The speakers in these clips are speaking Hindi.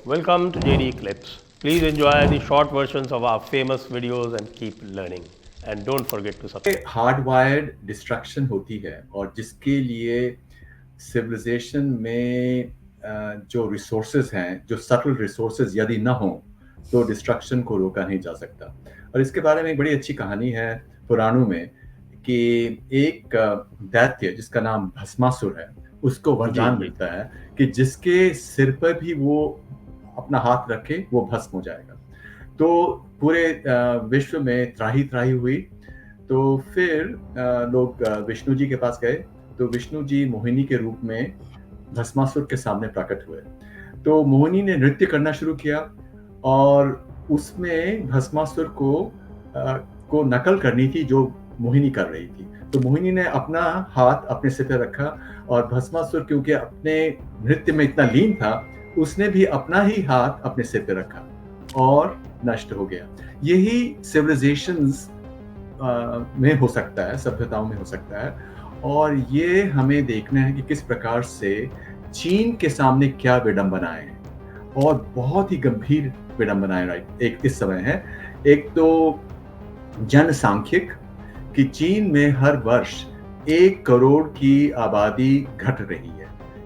welcome to JD Clips. Please enjoy the short versions of our famous videos and keep learning. And don't forget to subscribe. Hard wired destruction होती है और जिसके लिए सिविलाइजेशन में जो रिसोर्सेज हैं, जो सटल रिसोर्सेज यदि ना हो तो डिस्ट्रक्शन को रोका नहीं जा सकता। और इसके बारे में एक बड़ी अच्छी कहानी है पुराणों में कि एक दैत्य जिसका नाम भस्मासुर है, उसको वरदान जी। मिलता है कि जिसके सिर पर भी वो अपना हाथ रखे वो भस्म हो जाएगा। तो पूरे विश्व में त्राही त्राही हुई। तो फिर लोग विष्णु जी के पास गए। तो विष्णु जी मोहिनी के रूप में भस्मासुर के सामने प्रकट हुए। तो मोहिनी ने नृत्य करना शुरू किया और उसमें भस्मासुर को नकल करनी थी जो मोहिनी कर रही थी। तो मोहिनी ने अपना हाथ अपने सिर पे रखा और भस्मासुर क्योंकि अपने नृत्य में इतना लीन था, उसने भी अपना ही हाथ अपने सिर पे रखा और नष्ट हो गया। यही सिविलाइजेशंस में हो सकता है, सभ्यताओं में हो सकता है। और ये हमें देखना है कि किस प्रकार से चीन के सामने क्या विडंबनाएं हैं और बहुत ही गंभीर विडंबनाएं राइट एक इस समय है। एक तो जनसांख्यिक कि चीन में हर वर्ष 1 करोड़ की आबादी घट रही है।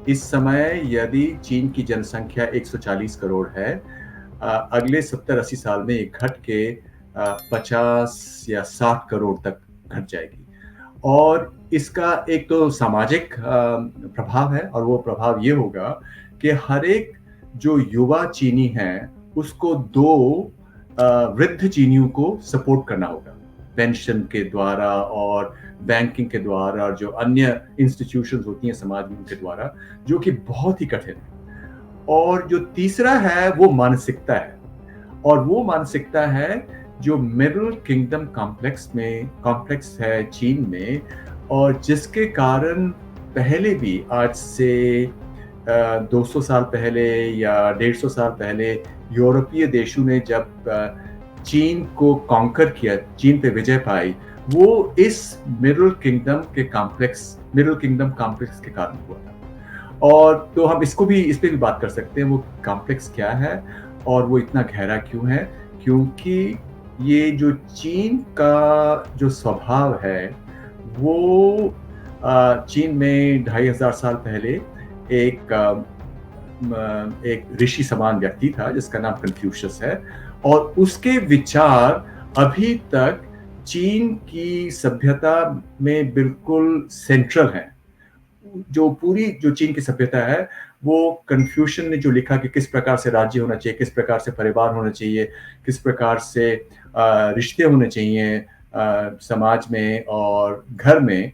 इस समय यदि चीन की जनसंख्या 140 करोड़ है, अगले 70-80 साल में ये घट के 50 या 60 करोड़ तक घट जाएगी। और इसका एक तो सामाजिक प्रभाव है और वो प्रभाव ये होगा कि हर एक जो युवा चीनी है उसको 2 वृद्ध चीनियों को सपोर्ट करना होगा पेंशन के द्वारा और बैंकिंग के द्वारा और जो अन्य इंस्टीट्यूशंस होती हैं समाज में उनके द्वारा, जो कि बहुत ही कठिन है। और जो तीसरा है वो मानसिकता है, और वो मानसिकता है जो मिडिल किंगडम कॉम्प्लेक्स है चीन में, और जिसके कारण पहले भी आज से 200 साल पहले या 150 साल पहले यूरोपीय देशों ने जब चीन को कॉन्कर किया, चीन पे विजय पाई, वो इस मिडिल किंगडम कॉम्प्लेक्स के कारण हुआ था। और तो हम इस पे भी बात कर सकते हैं, वो कॉम्प्लेक्स क्या है और वो इतना गहरा क्यों है। क्योंकि ये जो चीन का जो स्वभाव है वो चीन में 2500 साल पहले एक ऋषि समान व्यक्ति था जिसका नाम कन्फ्यूशियस है, और उसके विचार अभी तक चीन की सभ्यता में बिल्कुल सेंट्रल है। जो चीन की सभ्यता है वो कन्फ्यूशन ने जो लिखा कि किस प्रकार से राज्य होना चाहिए, किस प्रकार से परिवार होना चाहिए, किस प्रकार से रिश्ते होने चाहिए समाज में और घर में,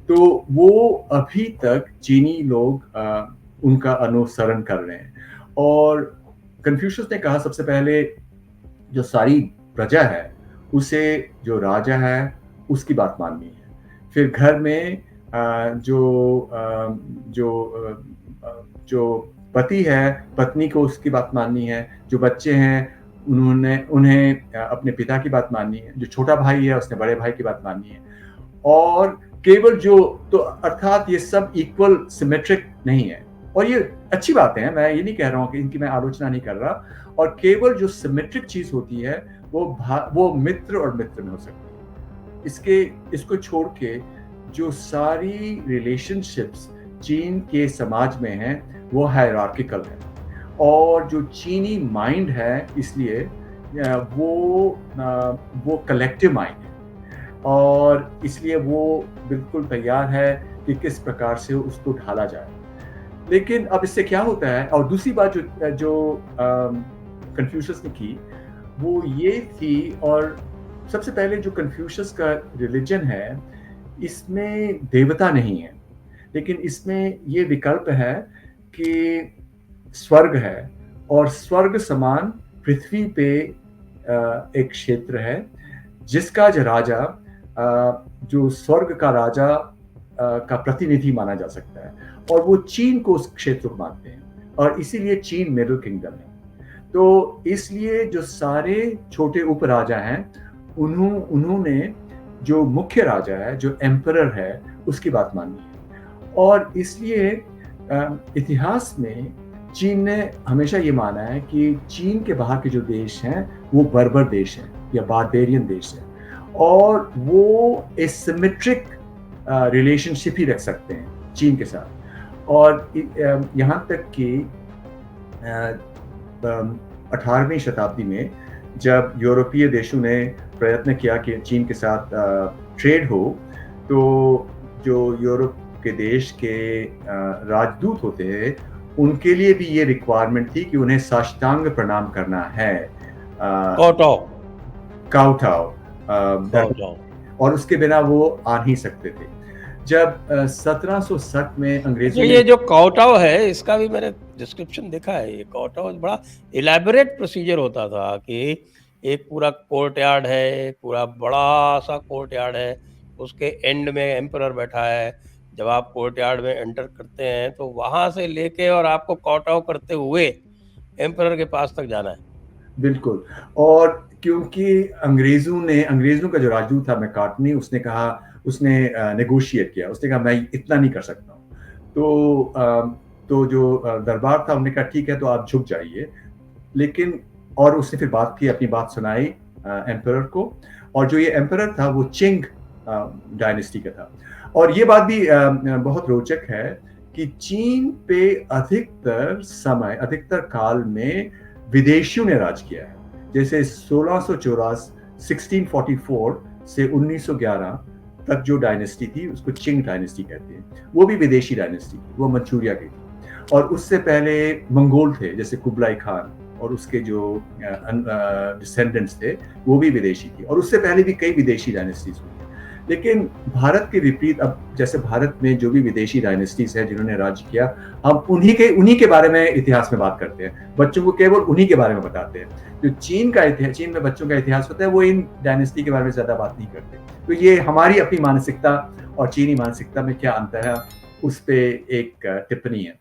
तो वो अभी तक चीनी लोग उनका अनुसरण कर रहे हैं। और कन्फ्यूशियस ने कहा सबसे पहले जो सारी प्रजा है उसे जो राजा है उसकी बात माननी है। फिर घर में जो पति है पत्नी को उसकी बात माननी है, जो बच्चे हैं उन्हें अपने पिता की बात माननी है, जो छोटा भाई है उसने बड़े भाई की बात माननी है। और केवल तो अर्थात ये सब इक्वल सिमेट्रिक नहीं है, और ये अच्छी बात है, मैं ये नहीं कह रहा हूँ कि इनकी मैं आलोचना नहीं कर रहा। और केवल जो सिमेट्रिक चीज होती है वो मित्र और मित्र में हो सकती है। इसको छोड़ के जो सारी रिलेशनशिप्स चीन के समाज में हैं वो हायरार्किकल है, और जो चीनी माइंड है इसलिए वो कलेक्टिव माइंड है, और इसलिए वो बिल्कुल तैयार है कि किस प्रकार से उसको ढाला जाए। लेकिन अब इससे क्या होता है, और दूसरी बात जो कन्फ्यूशियस ने की वो ये थी, और सबसे पहले जो कन्फ्यूशियस का रिलीजन है इसमें देवता नहीं है, लेकिन इसमें ये विकल्प है कि स्वर्ग है, और स्वर्ग समान पृथ्वी पे एक क्षेत्र है जिसका जो राजा जो स्वर्ग का राजा का प्रतिनिधि माना जा सकता है, और वो चीन को उस क्षेत्र को मानते हैं, और इसीलिए चीन मिडिल किंगडम है। तो इसलिए जो सारे छोटे उपराजा हैं उन्होंने जो मुख्य राजा है, जो एम्परर है, उसकी बात माननी है। और इसलिए इतिहास में चीन ने हमेशा ये माना है कि चीन के बाहर के जो देश हैं वो बर्बर देश हैं या बारबेरियन देश हैं और वो एसिमेट्रिक रिलेशनशिप ही रख सकते हैं चीन के साथ। और यहाँ तक कि 18वीं शताब्दी में जब यूरोपीय देशों ने प्रयत्न किया कि चीन के साथ ट्रेड हो, तो जो यूरोप के देश के राजदूत होते हैं उनके लिए भी ये रिक्वायरमेंट थी कि उन्हें साष्टांग प्रणाम करना है, कोटाओ काउटाओ, कोटाओ। और उसके बिना वो आ नहीं सकते थे। जब 1760 में अंग्रेजों तो ने ये जो कोटाओ है इसका भी मैंने डिस्क्रिप्शन देखा है। ये कोटाओ बड़ा इलैबोरेट प्रोसीजर होता था कि एक पूरा कोर्टयार्ड है, एक पूरा बड़ा सा कोर्टयार्ड है, उसके एंड में एम्परर बैठा है। जब आप कोर्टयार्ड में एंटर करते हैं तो वहां से लेके और आपको कोटाओ करते हुए एम्परर के पास तक जाना है। बिल्कुल। और क्योंकि अंग्रेजों का जो राजदूत था मैकार्टनी, उसने कहा, उसने नेगोशिएट किया, उसने कहा मैं इतना नहीं कर सकता हूँ। तो जो दरबार था उन्होंने कहा ठीक है तो आप झुक जाइए, लेकिन और उसने फिर बात की, अपनी बात सुनाई एम्परर को। और जो ये एम्परर था वो चिंग डायनेस्टी का था। और ये बात भी बहुत रोचक है कि चीन पे अधिकतर काल में विदेशियों ने राज किया है। जैसे 1644 से 1911 तक जो डायनेस्टी थी उसको चिंग डायनेस्टी कहते हैं, वो भी विदेशी डायनेस्टी थी, वो मंचूरिया की थी। और उससे पहले मंगोल थे, जैसे कुबलाई खान, और उसके जो डिसेंडेंट्स थे वो भी विदेशी थी। और उससे पहले भी कई विदेशी डायनेस्टीज हुई। लेकिन भारत के विपरीत, अब जैसे भारत में जो भी विदेशी डायनेस्टीज है जिन्होंने राज्य किया, हम उन्हीं के बारे में इतिहास में बात करते हैं, बच्चों को केवल उन्हीं के बारे में बताते हैं। जो चीन में बच्चों का इतिहास होता है वो इन डायनेस्टी के बारे में ज्यादा बात नहीं करते। तो ये हमारी अपनी मानसिकता और चीनी मानसिकता में क्या अंतर है, उस पे एक टिप्पणी है।